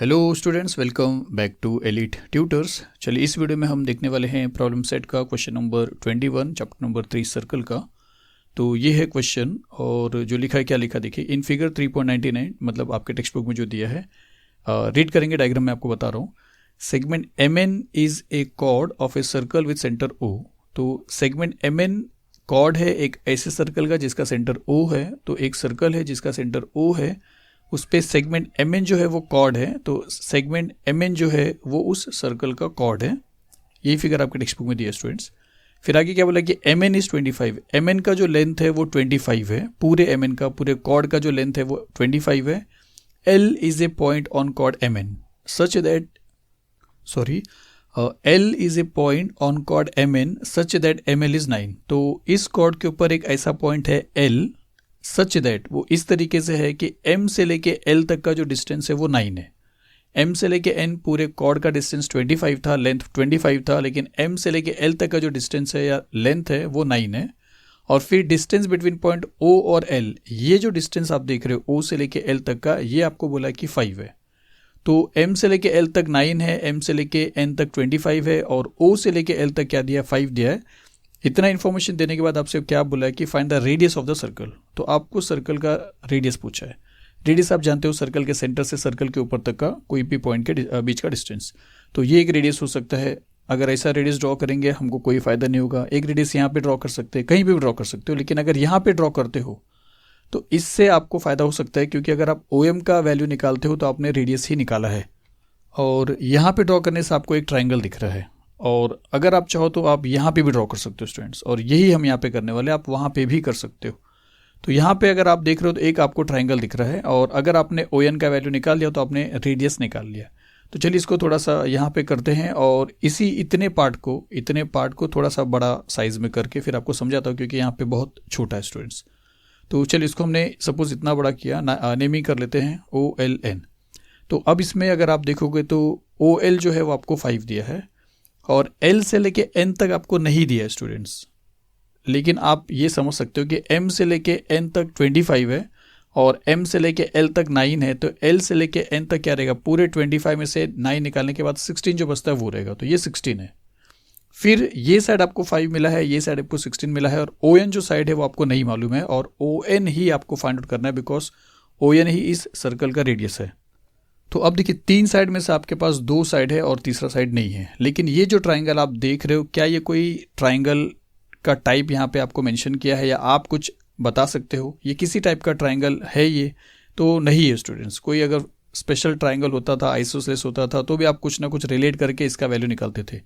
Hello students, welcome back to elite tutors. चलिए इस video में हम देखने वाले हैं प्रॉब्लम सेट का question number 21 chapter number 3 circle का। तो ये है क्वेश्चन और जो लिखा है, क्या लिखा देखिए। इन फिगर 3.99 मतलब आपके टेक्स्ट बुक में जो दिया है, रीड करेंगे। डायग्राम में आपको बता रहा हूँ। Segment MN is a chord of a circle with centre O। तो सेगमेंट MN कॉर्ड है एक ऐसे सर्कल का जिसका सेंटर O है। तो एक सर्कल है जिसका सेंटर O है, उस पे सेगमेंट MN जो है वो कॉर्ड है। तो सेगमेंट MN जो है वो उस सर्कल का कॉर्ड है। यही फिगर आपके टेक्स्ट बुक में दिया है स्टूडेंट्स। फिर आगे क्या बोला कि MN इज 25। MN का जो लेंथ है वो 25 है। पूरे MN का, पूरे कॉर्ड का जो लेंथ है वो 25 है। L is a point on chord MN such that L is a point on chord MN such that ML is 9। तो इस कॉर्ड के ऊपर एक ऐसा पॉइंट है L सच दैट, वो इस तरीके से है कि M से लेके L तक का जो डिस्टेंस है वो 9 है। M से लेके N पूरे कॉर्ड का डिस्टेंस 25 था, लेंथ 25 था, लेकिन M से लेके L तक का जो डिस्टेंस है या लेंथ है वो 9 है। और फिर डिस्टेंस बिटवीन पॉइंट O और L, ये जो डिस्टेंस आप देख रहे हो O से लेके L तक का, ये आपको बोला कि 5 है। तो M से लेके L तक 9 है, M से लेके N तक 25 है और O से लेके L तक क्या दिया, 5 दिया है। इतना इन्फॉर्मेशन देने के बाद आपसे क्या बोला है कि find the radius of the circle. तो आपको सर्कल का रेडियस पूछा है। रेडियस आप जानते हो, सर्कल के सेंटर से सर्कल के ऊपर तक का कोई भी पॉइंट के बीच का डिस्टेंस। तो ये एक रेडियस हो सकता है। अगर ऐसा रेडियस ड्रॉ करेंगे हमको कोई फायदा नहीं होगा। एक रेडियस यहाँ पे ड्रॉ कर सकते हैं, कहीं भी ड्रॉ कर सकते हो, लेकिन अगर यहाँ पे ड्रॉ करते हो तो इससे आपको फायदा हो सकता है, क्योंकि अगर आप OM का वैल्यू निकालते हो तो आपने रेडियस ही निकाला है। और यहाँ पे ड्रॉ करने से आपको एक ट्राइंगल दिख रहा है, और अगर आप चाहो तो आप यहाँ पे भी ड्रॉ कर सकते हो स्टूडेंट्स। और यही हम यहाँ पे करने वाले, आप वहाँ पे भी कर सकते हो। तो यहाँ पे अगर आप देख रहे हो तो एक आपको ट्राइंगल दिख रहा है, और अगर आपने ON का वैल्यू निकाल लिया तो आपने रेडियस निकाल लिया। तो चलिए इसको थोड़ा सा यहाँ पे करते हैं, और इतने पार्ट को थोड़ा सा बड़ा साइज में करके फिर आपको समझाता हूँ, क्योंकि यहाँ पे बहुत छोटा है स्टूडेंट्स। तो चलिए इसको हमने सपोज इतना बड़ा किया, नेमिंग कर लेते हैं OLN। तो अब इसमें अगर आप देखोगे तो OL जो है वो आपको 5 दिया है, और L से लेके N तक आपको नहीं दिया है स्टूडेंट्स। लेकिन आप ये समझ सकते हो कि M से लेके N तक 25 है और M से लेके L तक 9 है। तो L से लेके N तक क्या रहेगा, पूरे 25 में से 9 निकालने के बाद 16 जो बचता है वो रहेगा। तो ये 16 है। फिर ये साइड आपको 5 मिला है, ये साइड आपको 16 मिला है, और ON जो साइड है वो आपको नहीं मालूम है, और ON ही आपको फाइंड आउट करना है, बिकॉज ON ही इस सर्कल का रेडियस है। तो अब देखिए, 3 साइड में से आपके पास 2 साइड है और तीसरा साइड नहीं है। लेकिन ये जो ट्राइंगल आप देख रहे हो, क्या ये कोई ट्राइंगल का टाइप यहाँ पे आपको मेंशन किया है, या आप कुछ बता सकते हो ये किसी टाइप का ट्राइंगल है? ये तो नहीं है स्टूडेंट्स। कोई अगर स्पेशल ट्राइंगल होता था, आइसोसेलेस होता था, तो भी आप कुछ ना कुछ रिलेट करके इसका वैल्यू निकालते थे।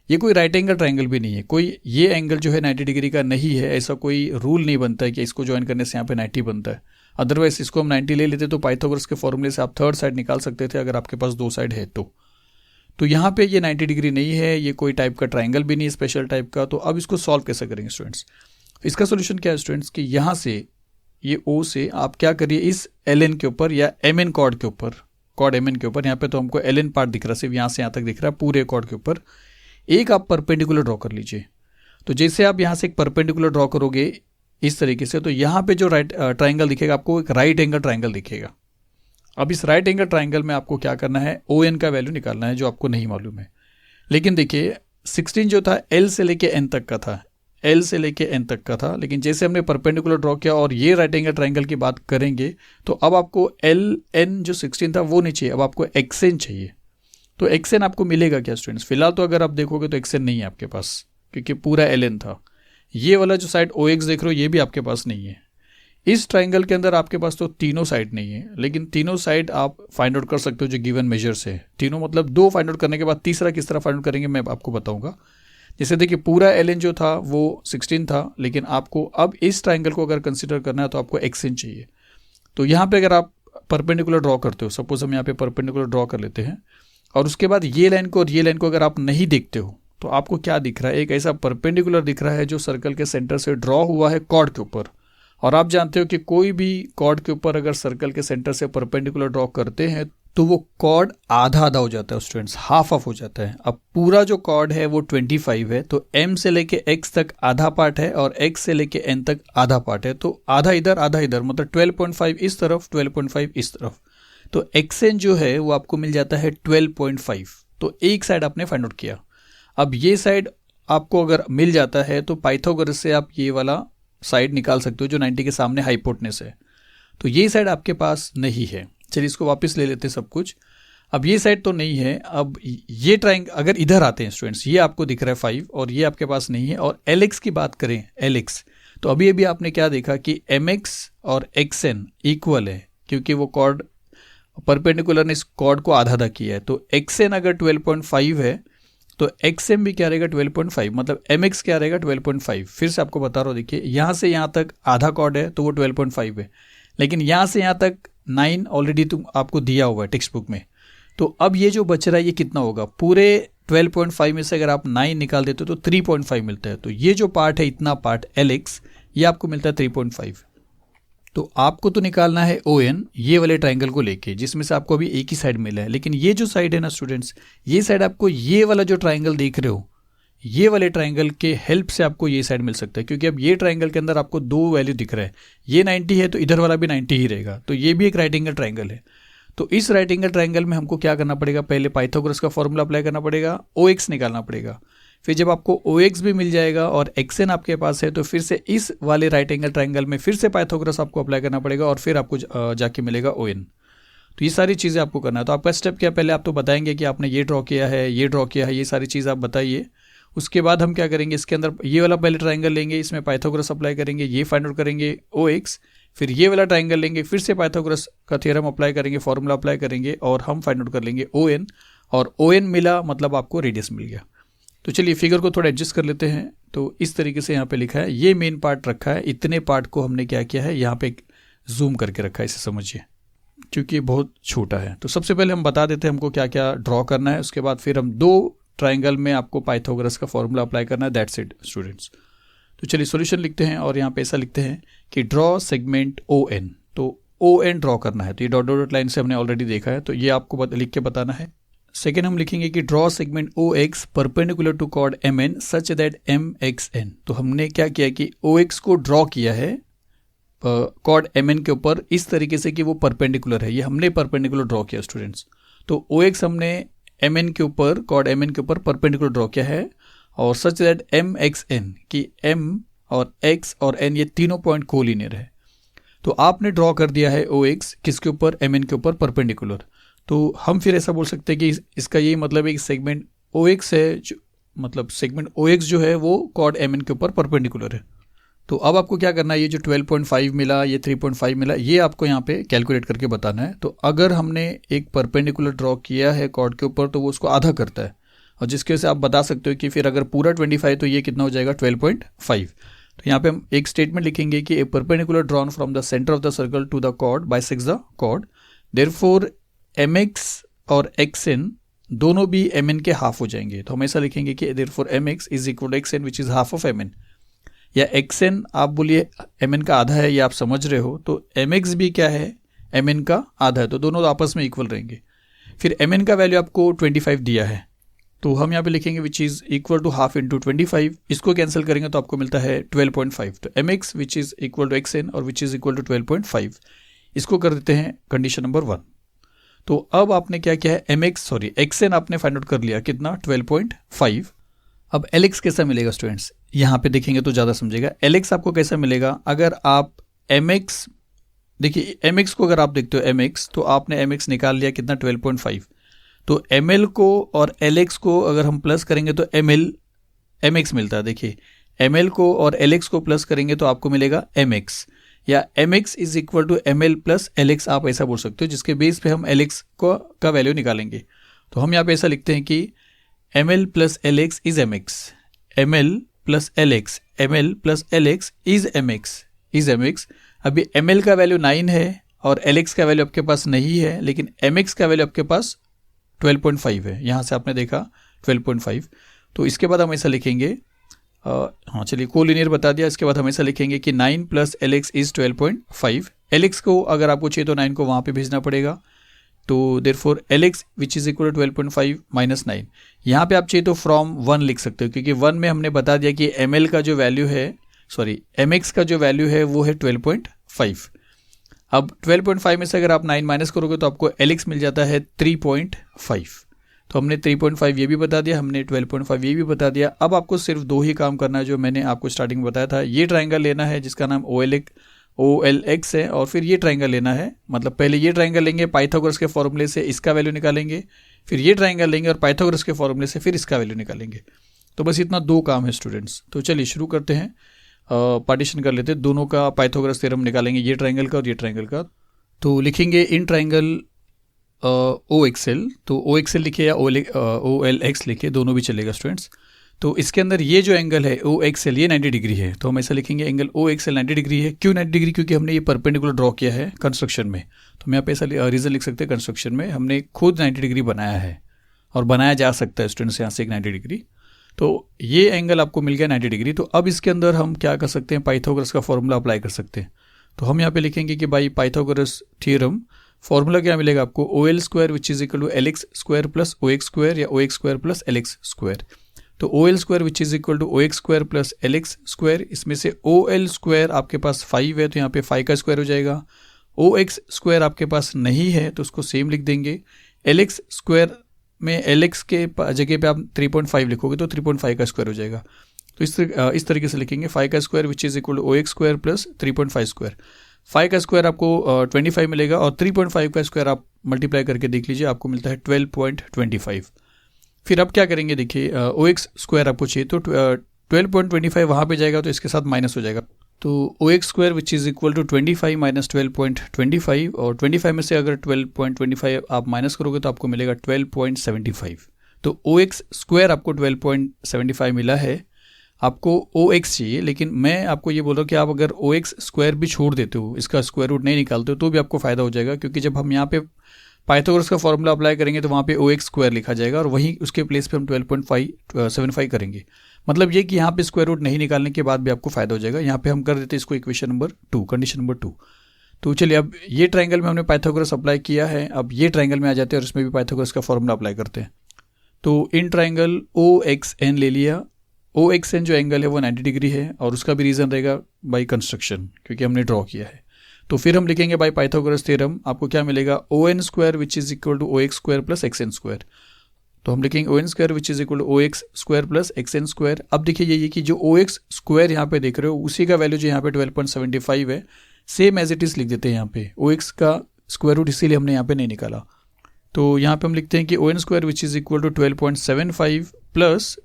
ये कोई राइट एंगल ट्राइंगल भी नहीं है। कोई ये एंगल जो है 90 डिग्री का नहीं है, ऐसा कोई रूल नहीं बनता है कि इसको ज्वाइन करने से यहाँ पे 90 बनता है। अदरवाइज इसको हम 90 ले लेते तो पाइथागोरस के फॉर्मूले से आप थर्ड साइड निकाल सकते थे, अगर आपके पास 2 साइड है तो यहाँ पे ये 90 डिग्री नहीं है, ये कोई टाइप का ट्राइंगल भी नहीं है स्पेशल टाइप का। तो अब इसको सॉल्व कैसे करेंगे स्टूडेंट्स? इसका सोल्यूशन क्या है स्टूडेंट्स, कि यहाँ से ये O से आप क्या करिए, इस LN के ऊपर या MN कॉर्ड के ऊपर, कॉर्ड MN के ऊपर, यहाँ पे तो हमको LN पार्ट दिख रहा है, सिर्फ यहाँ से यहाँ तक दिख रहा है, पूरे कॉर्ड के ऊपर एक आप परपेंडिकुलर ड्रॉ कर लीजिए। तो जैसे आप यहाँ से एक परपेंडिकुलर ड्रॉ करोगे इस तरीके से, तो यहाँ पे जो राइट ट्राइंगल दिखेगा आपको, एक राइट एंगल ट्राइंगल दिखेगा। अब इस राइट एंगल ट्राइंगल में आपको क्या करना है, ON का वैल्यू निकालना है, जो आपको नहीं मालूम है। लेकिन देखिए 16 जो था L से लेके N तक का था, L से लेके N तक का था, लेकिन जैसे हमने परपेंडिकुलर ड्रॉ किया और ये राइट एंगल ट्राइंगल की बात करेंगे, तो अब आपको LN जो 16 था वो नहीं चाहिए, अब आपको XN चाहिए। तो XN आपको मिलेगा क्या स्टूडेंट्स? फिलहाल तो अगर आप देखोगे तो XN नहीं है आपके पास, क्योंकि पूरा LN था। ये वाला जो साइड OX देख रहे हो ये भी आपके पास नहीं है। इस ट्राइंगल के अंदर आपके पास तो तीनों साइड नहीं है, लेकिन तीनों साइड आप फाइंड आउट कर सकते हो जो गिवन मेजर से है। तीनों मतलब 2 फाइंड आउट करने के बाद तीसरा किस तरह फाइंड आउट करेंगे मैं आपको बताऊंगा। जैसे देखिए, पूरा LN जो था वो 16 था, लेकिन आपको अब इस ट्राइंगल को अगर कंसिडर करना है तो आपको XN चाहिए। तो यहाँ पे अगर आप परपेंडिकुलर ड्रॉ करते हो, सपोज हम यहाँ पे परपेंडिकुलर ड्रॉ कर लेते हैं, और उसके बाद ये लाइन को और ये लाइन को अगर आप नहीं देखते हो तो आपको क्या दिख रहा है, एक ऐसा परपेंडिकुलर दिख रहा है जो सर्कल के सेंटर से ड्रॉ हुआ है कॉर्ड के ऊपर। और आप जानते हो कि कोई भी कॉर्ड के ऊपर अगर सर्कल के सेंटर से परपेंडिकुलर ड्रॉ करते हैं तो वो कॉर्ड आधा आधा हो जाता है स्टूडेंट्स, हाफ ऑफ हो जाता है। अब पूरा जो कॉर्ड है वो 25 है, तो M से लेके X तक आधा पार्ट है और X से लेके N तक आधा पार्ट है। तो आधा इधर आधा इधर, मतलब 12.5 इस तरफ 12.5 इस तरफ। तो एक्सएन जो है वो आपको मिल जाता है 12.5। तो एक साइड आपने फाइंड आउट किया। अब ये साइड आपको अगर मिल जाता है तो पाइथागोरस से आप ये वाला साइड निकाल सकते हो जो 90 के सामने हाइपोटेनस है। तो ये साइड आपके पास नहीं है। चलिए इसको वापस ले लेते हैं सब कुछ। अब ये साइड तो नहीं है। अब ये ट्राइंगल अगर इधर आते हैं स्टूडेंट्स, ये आपको दिख रहा है 5 और ये आपके पास नहीं है। और एलएक्स की बात करें, एलएक्स, तो अभी अभी आपने क्या देखा कि एमएक्स और एक्सएन इक्वल है क्योंकि वो कॉर्ड परपेंडिकुलर ने इस कॉर्ड को आधा आधा किया है। तो एक्सएन अगर 12.5 है तो एक्सएम भी क्या रहेगा 12.5, मतलब एमएक्स क्या रहेगा 12.5। फिर से आपको बता रहा हूँ, देखिए यहाँ से यहाँ तक आधा कॉर्ड है तो वो 12.5 है, लेकिन यहाँ से यहाँ तक 9 ऑलरेडी तुम आपको दिया हुआ है टेक्स्ट बुक में। तो अब ये जो बच रहा है ये कितना होगा, पूरे 12.5 में से अगर आप 9 निकाल देते हो तो 3.5 मिलता है। तो ये जो पार्ट है, इतना पार्ट एलएक्स, ये आपको मिलता है 3.5। तो आपको तो निकालना है ओ एन ये वाले ट्राइंगल को लेके, जिसमें से आपको अभी एक ही साइड मिला है। लेकिन ये जो साइड है ना स्टूडेंट्स, ये साइड आपको ये वाला जो ट्राइंगल देख रहे हो, ये वाले ट्राइंगल के हेल्प से आपको ये साइड मिल सकता है। क्योंकि अब ये ट्राइंगल के अंदर आपको दो वैल्यू दिख रहा है, ये 90 है तो इधर वाला भी 90 ही रहेगा। तो ये भी एक राइट एंगल ट्राइंगल है। तो इस राइट एंगल ट्राइंगल में हमको क्या करना पड़ेगा, पहले पाइथागोरस का फॉर्मूला अप्लाई करना पड़ेगा, ओ एक्स निकालना पड़ेगा। फिर जब आपको ओ एक्स भी मिल जाएगा और एक्सएन आपके पास है तो फिर से इस वाले राइट एंगल ट्राइंगल में फिर से पाइथागोरस आपको अप्लाई करना पड़ेगा और फिर आपको जाके मिलेगा ओ एन। तो ये सारी चीज़ें आपको करना है। तो आपका स्टेप क्या, पहले आप तो बताएंगे कि आपने ये ड्रॉ किया है, ये ड्रॉ किया है, ये सारी चीज़ आप बताइए। उसके बाद हम क्या करेंगे, इसके अंदर ये वाला पहले ट्राइंगल लेंगे, इसमें पाइथागोरस अप्लाई करेंगे, ये फाइंड आउट करेंगे ओ एक्स। फिर ये वाला ट्राइंगल लेंगे, फिर से पाइथागोरस का थ्योरम अप्लाई करेंगे, फॉर्मूला अप्लाई करेंगे और हम फाइंड आउट कर लेंगे ओ एन। और ओ एन मिला मतलब आपको रेडियस मिल गया। तो चलिए फिगर को थोड़ा एडजस्ट कर लेते हैं। तो इस तरीके से यहाँ पे लिखा है, ये मेन पार्ट रखा है, इतने पार्ट को हमने क्या किया है यहाँ पे जूम करके रखा है, इसे समझिए क्योंकि बहुत छोटा है। तो सबसे पहले हम बता देते हैं हमको क्या क्या ड्रॉ करना है, उसके बाद फिर हम दो ट्राइंगल में आपको पाइथागोरस का फॉर्मूला अप्लाई करना है, दैट्स इट स्टूडेंट्स। तो चलिए सॉल्यूशन लिखते हैं और यहाँ पे ऐसा लिखते हैं कि ड्रॉ सेगमेंट ओ एन। तो ओ एन ड्रॉ करना है, तो ये डॉट डॉट लाइन से हमने ऑलरेडी देखा है, तो ये आपको लिख के बताना है। सेकेंड हम लिखेंगे कि draw segment O X perpendicular to chord M N such that M X N. तो हमने क्या किया कि ओ एक्स को ड्रॉ किया है कॉर्ड एम एन के ऊपर इस तरीके से कि वो परपेंडिकुलर है, ये हमने परपेंडिकुलर ड्रॉ किया स्टूडेंट्स। तो ओ एक्स हमने एम एन के ऊपर, कॉर्ड एम एन के ऊपर परपेंडिकुलर ड्रॉ किया है और such that M X N कि एम और एक्स और एन ये तीनों पॉइंट कोलिनियर है। तो आपने ड्रॉ कर दिया है ओ एक्स किसके ऊपर, एम एन के ऊपर परपेंडिकुलर। तो हम फिर ऐसा बोल सकते हैं कि इसका यही मतलब है कि सेगमेंट ओ एक्स है, मतलब सेगमेंट ओ एक्स जो है वो कॉर्ड एम एन के ऊपर परपेंडिकुलर है। तो अब आपको क्या करना है, ये जो 12.5 मिला, ये 3.5 मिला, ये आपको यहाँ पे कैलकुलेट करके बताना है। तो अगर हमने एक परपेंडिकुलर ड्रॉ किया है कॉर्ड के ऊपर तो वो उसको आधा करता है, और जिसकी वजह से आप बता सकते हो कि फिर अगर पूरा 25 तो ये कितना हो जाएगा 12.5। तो यहाँ पे हम एक स्टेटमेंट लिखेंगे कि a perpendicular drawn from the centre of the circle to the chord bisects the chord, therefore M X और एक्स एन दोनों भी एम एन के हाफ हो जाएंगे। तो हम ऐसा लिखेंगे कि therefore M X is equal to X N which is half of M N, या एक्स एन आप बोलिए एम एन का आधा है, ये आप समझ रहे हो। तो एम एक्स भी क्या है, एम एन का आधा है, तो दोनों आपस में इक्वल रहेंगे। फिर एम एन का वैल्यू आपको 25 दिया है, तो हम यहाँ पे लिखेंगे which is equal to half into 25। इसको कैंसिल करेंगे तो आपको मिलता है 12.5। तो M X which is equal to X N और विच इज इक्वल टू 12.5, इसको कर देते हैं कंडीशन नंबर 1। तो अब आपने क्या किया है, एक्स एन आपने फाइंड आउट कर लिया कितना 12.5। अब एल एक्स कैसा मिलेगा स्टूडेंट्स, यहाँ पे देखेंगे तो ज़्यादा समझेगा। एल एक्स आपको कैसा मिलेगा, अगर आप एम एक्स देखिए, एम एक्स को अगर आप देखते हो एम एक्स, तो आपने एम एक्स निकाल लिया कितना 12.5। तो एम एल को और एल एक्स को अगर हम प्लस करेंगे तो एम एक्स मिलता है। देखिए एम एल को और एल एक्स को प्लस करेंगे तो आपको मिलेगा एम एक्स, या M X is equal to M L plus L X, आप ऐसा बोल सकते हो, जिसके बेस पे हम एल एक्स का वैल्यू निकालेंगे। तो हम यहाँ पे ऐसा लिखते हैं कि M L plus L X is M X, M L plus L X, M L plus L X is M X. अभी एम एल का वैल्यू 9 है और एल एक्स का वैल्यू आपके पास नहीं है, लेकिन एम एक्स का वैल्यू आपके पास 12.5 है, यहाँ से आपने देखा 12.5। तो इसके बाद हम ऐसा लिखेंगे, हाँ चलिए कोलिनियर बता दिया। इसके बाद हम ऐसा लिखेंगे कि 9 plus L X is 12.5। L x को अगर आपको चाहिए तो 9 को वहाँ पे भेजना पड़ेगा, तो therefore L X which is equal to 12.5 minus 9। यहाँ पे आप चाहिए तो फ्रॉम 1 लिख सकते हो, क्योंकि 1 में हमने बता दिया कि एम एल का जो वैल्यू है, एम एक्स का जो वैल्यू है वो है 12.5। अब 12.5 में से अगर आप 9 माइनस करोगे तो आपको LX मिल जाता है 3.5। तो हमने 3.5 ये भी बता दिया, हमने 12.5 ये भी बता दिया। अब आपको सिर्फ दो ही काम करना है जो मैंने आपको स्टार्टिंग में बताया था। ये ट्राइंगल लेना है जिसका नाम OLX है, और फिर ये ट्राइंगल लेना है, मतलब पहले ये ट्राइंगल लेंगे, पाइथागोरस के फॉर्मूले से इसका वैल्यू निकालेंगे, फिर ये ट्राइंगल लेंगे और पाइथागोरस के फॉर्मूले से फिर इसका वैल्यू निकालेंगे। तो बस इतना दो काम है स्टूडेंट्स। तो चलिए शुरू करते हैं, पार्टीशन कर लेते हैं, दोनों का पाइथागोरस थ्योरम निकालेंगे, ये ट्राइंगल का और ये ट्राइंगल का। तो लिखेंगे इन ट्राइंगल OXL, तो OXL लिखे या OLX लिखे, दोनों भी चलेगा स्टूडेंट्स। तो इसके अंदर ये जो एंगल है OXL ये 90 डिग्री है, तो हम ऐसा लिखेंगे एंगल OXL 90 डिग्री है। क्यों 90 डिग्री? क्योंकि हमने ये परपेंडिकुलर ड्रॉ किया है कंस्ट्रक्शन में। तो हम यहाँ पे ऐसा रीजन लिख सकते हैं, कंस्ट्रक्शन में हमने खुद 90 डिग्री बनाया है और बनाया जा सकता है स्टूडेंट्स यहाँ से एक 90 डिग्री। तो ये एंगल आपको मिल गया 90 डिग्री। तो अब इसके अंदर हम क्या कर सकते हैं, पाइथागोरस का फॉर्मूला अप्लाई कर सकते हैं। तो हम यहाँ पे लिखेंगे कि भाई पाइथागोरस थ्योरम फॉर्मूला क्या मिलेगा आपको, OL square which is equal to LX square plus OX square या OX square plus LX square. तो OL square which is equal to OX square plus LX square, इसमें से OL स्क्वायर आपके पास 5 है तो यहाँ पे 5 का स्क्वायर हो जाएगा। OX स्क्वायर आपके पास नहीं है तो उसको सेम लिख देंगे। LX स्क्वायर में LX के जगह पे आप 3.5 लिखोगे तो 3.5 का स्क्वायर हो जाएगा। तो इस तरीके से लिखेंगे 5 का square which is equal to OX square plus 3.5 square. 5 का स्क्वायर आपको 25 मिलेगा और 3.5 का स्क्वायर आप मल्टीप्लाई करके देख लीजिए, आपको मिलता है 12.25। फिर अब क्या करेंगे, देखिए OX स्क्वायर आपको चाहिए तो 12.25 वहाँ पे जाएगा तो इसके साथ माइनस हो जाएगा। तो OX square which is equal to 25 minus 12.25, और 25 में से अगर 12.25 आप माइनस करोगे तो आपको मिलेगा 12.75। तो OX स्क्वायर आपको 12.75 मिला है। आपको OX चाहिए, लेकिन मैं आपको ये बोल रहा हूँ कि आप अगर OX स्क्वायर भी छोड़ देते हो, इसका स्क्वायर रूट नहीं निकालते हो, तो भी आपको फ़ायदा हो जाएगा, क्योंकि जब हम यहाँ पे पाइथागोरस का फॉर्मूला अप्लाई करेंगे तो वहाँ पे OX स्क्वायर लिखा जाएगा और वहीं उसके प्लेस पे हम 12.75 करेंगे। मतलब ये कि यहाँ पे स्क्वायर रूट नहीं निकालने के बाद भी आपको फायदा हो जाएगा। यहाँ पे हम कर देते हैं इसको इक्वेशन नंबर 2, कंडीशन नंबर 2। तो चलिए अब ये ट्राइंगल में हमने पाइथागोरस अप्लाई किया है, अब ये ट्राइंगल में आ जाते हैं और इसमें भी पाइथागोरस का फॉर्मूला अप्लाई करते हैं। तो इन ट्राइंगल OXN ले लिया। OXN जो एंगल है वो 90 डिग्री है और उसका भी रीज़न रहेगा बाई कंस्ट्रक्शन, क्योंकि हमने ड्रॉ किया है। तो फिर हम लिखेंगे बाई पाइथागोरस थ्योरम, आपको क्या मिलेगा, ON square which is equal to OX square plus XN square. तो हम लिखेंगे ON square which is equal to OX square plus XN square. अब देखिए ये कि जो OX स्क्वायर यहाँ पे देख रहे हो उसी का वैल्यू जो यहाँ पे 12.75 है, सेम एज इट इज लिख देते हैं यहाँ पे। OX का स्क्वायर रूट इसीलिए हमने यहाँ पे नहीं निकाला। तो यहाँ पे हम लिखते हैं कि ON square which is equal to 12.75 plus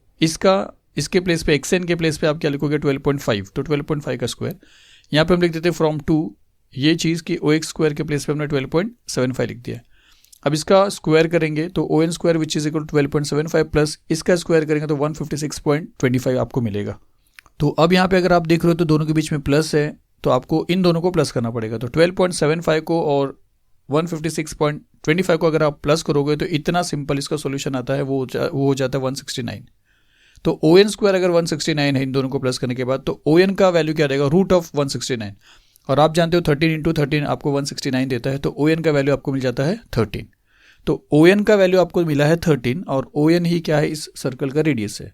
इसके प्लेस पे XN के प्लेस पे आप क्या लिखोगे 12.5, तो 12.5 का स्क्वायर। यहाँ पे हम लिख देते हैं फ्रॉम टू ये चीज़ कि OX स्क्वायर के प्लेस पे हमने 12.75 लिख दिया। अब इसका स्क्वायर करेंगे तो ON square which is equal to 12.75 plus इसका स्क्वायर करेंगे तो 156.25 आपको मिलेगा। तो अब यहाँ पे अगर आप देख रहे हो तो दोनों के बीच में प्लस है, तो आपको इन दोनों को प्लस करना पड़ेगा। तो 12.75 को और 156.25 को अगर आप प्लस करोगे तो इतना सिंपल इसका सोल्यूशन आता है, वो हो जाता है 169। तो ON स्क्वायर अगर 169 है इन दोनों को प्लस करने के बाद, तो ON का वैल्यू क्या रहेगा, रूट ऑफ 169। और आप जानते हो 13 इंटू 13 आपको 169 देता है, तो ON का वैल्यू आपको मिल जाता है 13। तो ON का वैल्यू आपको मिला है 13 और ON ही क्या है, इस सर्कल का रेडियस है।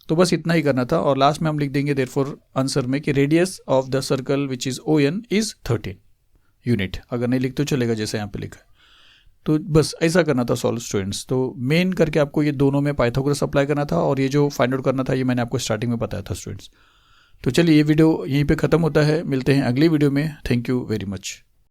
तो बस इतना ही करना था और लास्ट में हम लिख देंगे देयरफॉर आंसर में कि radius of the circle which is ON is 13 unit. अगर नहीं लिख तो चलेगा जैसे यहाँ पे लिखा है। तो बस ऐसा करना था सॉल्व स्टूडेंट्स। तो मेन करके आपको ये दोनों में पाइथागोरस अप्लाई करना था और ये जो फाइंड आउट करना था ये मैंने आपको स्टार्टिंग में बताया था स्टूडेंट्स। तो चलिए ये वीडियो यहीं पे ख़त्म होता है, मिलते हैं अगली वीडियो में। Thank you very much.